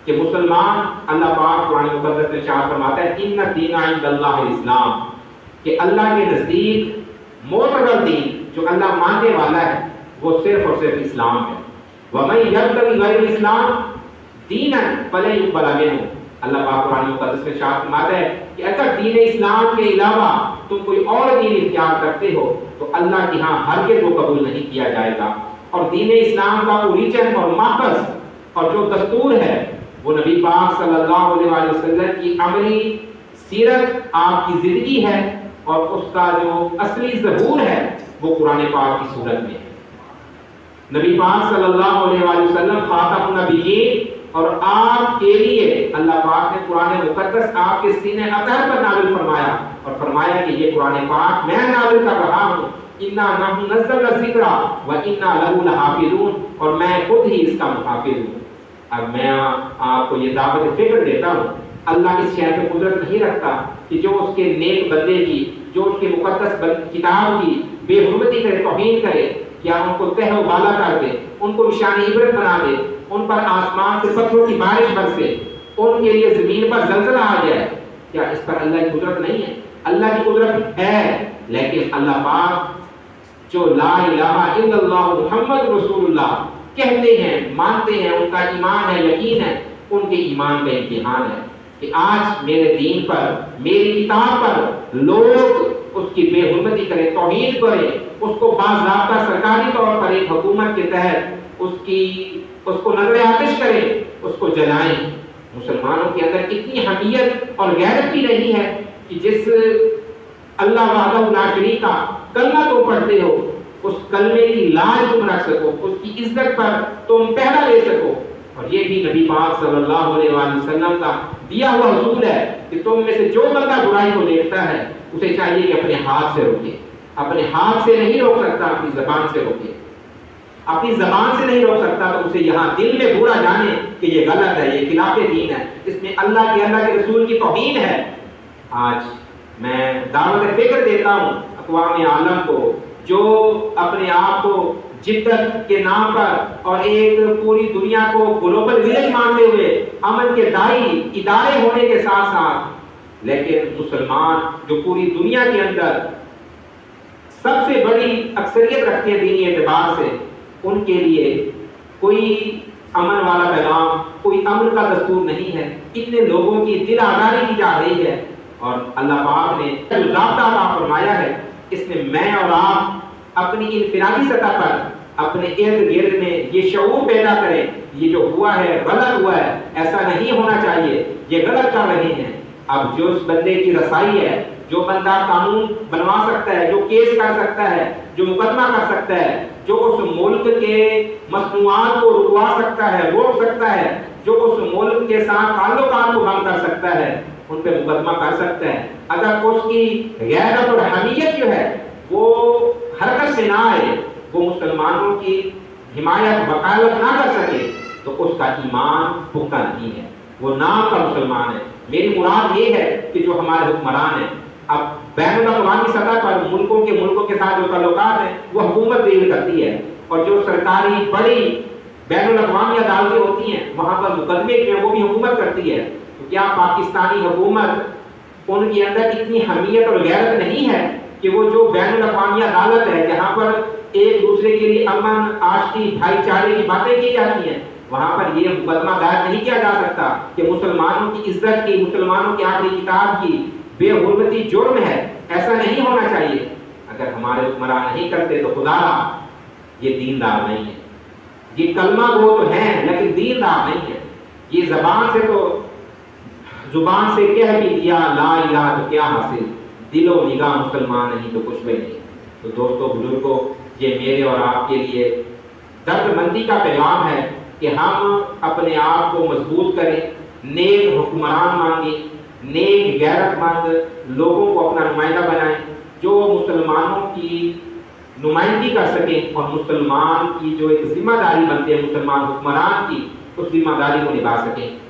کہ مسلمان، اللہ پاک قرآن مقدس میں ارشاد فرماتا ہے ان الدین عند اللہ الاسلام، کہ اللہ کے نزدیک معتبر دین جو اللہ ماننے والا ہے وہ صرف اور صرف اسلام ہے۔ وَمَن يَبْتَغِ غَيْرَ الْإِسْلَامِ دِينًا فَلَن يُقْبَلَ مِنْهُ، اللہ پاک قرآن مقدس میں ارشاد فرماتا ہے کہ اگر دین اسلام کے علاوہ تم کوئی اور دین اختیار کرتے ہو تو اللہ کے ہاں ہرگز وہ قبول نہیں کیا جائے گا۔ اور دین اسلام کا اوریجن اور ماخذ اور جو دستور ہے وہ نبی پاک صلی اللہ علیہ وسلم کی عملی سیرت، آپ کی زندگی ہے، اور اس کا جو اصلی ظہور ہے وہ قرآن پاک کی صورت میں ہے۔ نبی پاک صلی اللہ علیہ وسلم خاتم النبیین، اور آپ کے لیے اللہ پاک نے قرآن مقدس آپ کے سینے اطہر پر نازل فرمایا، اور فرمایا کہ یہ قرآن پاک میں نازل کر رہا ہوں، اِنَّا نَحْنُ نَزَّلْنَا الذِّکْرَ وَإِنَّا لَهُ لَحَافِظُونَ، اور میں خود ہی اس کا محافظ ہوں۔ اب میں آپ کو یہ دعوت فکر دیتا ہوں، اللہ اس شے پہ قدرت نہیں رکھتا کہ جو اس کے نیک بندے کی، جو اس کے مقدس کتاب کی بے حرمتی کرے، توہین کرے، یا ان کو تہ و بالا کر دے، ان کو نشان عبرت بنا دے، ان پر آسمان سے پتھروں کی بارش برسے، ان کے لیے زمین پر زلزلہ آ جائے، کیا اس پر اللہ کی قدرت نہیں ہے؟ اللہ کی قدرت ہے، لیکن اللہ پاک جو لا الہ الا اللہ محمد رسول اللہ کہتے ہیں، مانتے ہیں، ان کا ایمان ہے، یقین ہے، ان کے ایمان کا امتحان ہے کہ آج میرے دین پر، میری کتاب پر لوگ اس کی بے حرمتی کریں، توہین کریں، اس کو باضابطہ سرکاری طور پر ایک حکومت کے تحت اس کو نظر آتش کریں، اس کو جلائیں۔ مسلمانوں کے اندر اتنی حمیت اور غیرت بھی نہیں ہے کہ جس اللہ وحدہ لا شریک کا کلمہ تو پڑھتے ہو، اس کلمے کی لاج تم رکھ سکو، اس کی عزت پر تم پہرا لے سکو۔ اور یہ بھی نبی پاک صلی اللہ علیہ وسلم کا دیا ہوا اصول ہے کہ تم میں سے جو بندہ برائی کو دیکھتا ہے اسے چاہیے کہ اپنے ہاتھ سے روکے، اپنے ہاتھ سے نہیں روک سکتا، اپنی زبان سے روکے، اپنی زبان سے نہیں روک سکتا تو اسے یہاں دل میں برا جانے کہ یہ غلط ہے، یہ خلاف دین ہے، اس میں اللہ کے رسول کی توہین ہے۔ آج میں دعوت فکر دیتا ہوں اقوام عالم کو جو اپنے آپ کو جدت کے نام پر اور ایک پوری دنیا کو گلوبل ولیج مانتے ہوئے امن کے دائی ادارے ہونے کے ساتھ ساتھ، لیکن مسلمان جو پوری دنیا کے اندر سب سے بڑی اکثریت رکھتے ہیں دینی اعتبار سے، ان کے لیے کوئی امن والا پیغام، کوئی امن کا دستور نہیں ہے۔ اتنے لوگوں کی دل آزاری کی جا رہی ہے، اور اللہ پاک نے جو ضابطہ عطا فرمایا ہے اس میں میں اور آپ اپنی انفرادی سطح پر اپنے ارد گرد میں یہ شعور پیدا کریں، یہ جو ہوا ہے غلط ہوا ہے، ایسا نہیں ہونا چاہیے، یہ غلط کر رہے ہیں۔ اب جو اس بندے کی رسائی ہے، جو بندہ قانون بنوا سکتا ہے، جو کیس کر سکتا ہے، جو مقدمہ کر سکتا ہے، جو اس ملک کے مصنوعات کو رکوا سکتا ہے، روک سکتا ہے، جو اس ملک کے ساتھ تعلقات کو بند کر سکتا ہے، ان پہ مقدمہ کر سکتا ہے۔ اگر اس کی غیرت اور حمیت جو ہے وہ حرکت سے نہ آئے، وہ مسلمانوں کی حمایت وکالت نہ کر سکے، تو اس کا ایمان پختہ نہیں ہے، وہ نام کا مسلمان ہے۔ میری مراد یہ ہے کہ جو ہمارے حکمران ہیں، اب بین الاقوامی سطح پر ملکوں کے ساتھ جو تعلقات ہیں وہ حکومت ڈیل کرتی ہے، اور جو سرکاری بڑی بین الاقوامی عدالتیں ہوتی ہیں وہاں پر مقدمے جو ہیں وہ بھی حکومت کرتی ہے۔ تو کیا پاکستانی حکومت ان کے اندر اتنی حمیت اور غیرت نہیں ہے کہ وہ جو بین الاقوامی عدالت ہے جہاں پر ایک دوسرے کے لیے امن، آشتی، بھائی چارے کی باتیں کی جاتی ہیں، وہاں پر یہ مقدمہ دائر نہیں کیا جا سکتا کہ مسلمانوں کی عزت کی، مسلمانوں کی آخری کتاب کی بے حرمتی جرم ہے؟ ایسا نہیں ہونا چاہیے۔ اگر ہمارے حکمران نہیں کرتے تو خدا یہ دیندار نہیں ہے، یہ کلمہ گو تو ہیں لیکن دیندار نہیں ہے۔ یہ زبان سے کہہ بھی دیا لا الہ تو کیا حاصل، دل و نگاہ مسلمان نہیں تو کچھ بھی نہیں۔ تو دوستو بزرگوں، یہ میرے اور آپ کے لیے درد مندی کا پیغام ہے کہ ہم اپنے آپ کو مضبوط کریں، نیک حکمران مانگیں، نیک غیرت مند لوگوں کو اپنا نمائندہ بنائیں جو مسلمانوں کی نمائندگی کر سکیں، اور مسلمان کی جو ایک ذمہ داری بنتی ہے مسلمان حکمران کی، اس ذمہ داری کو نبھا سکیں۔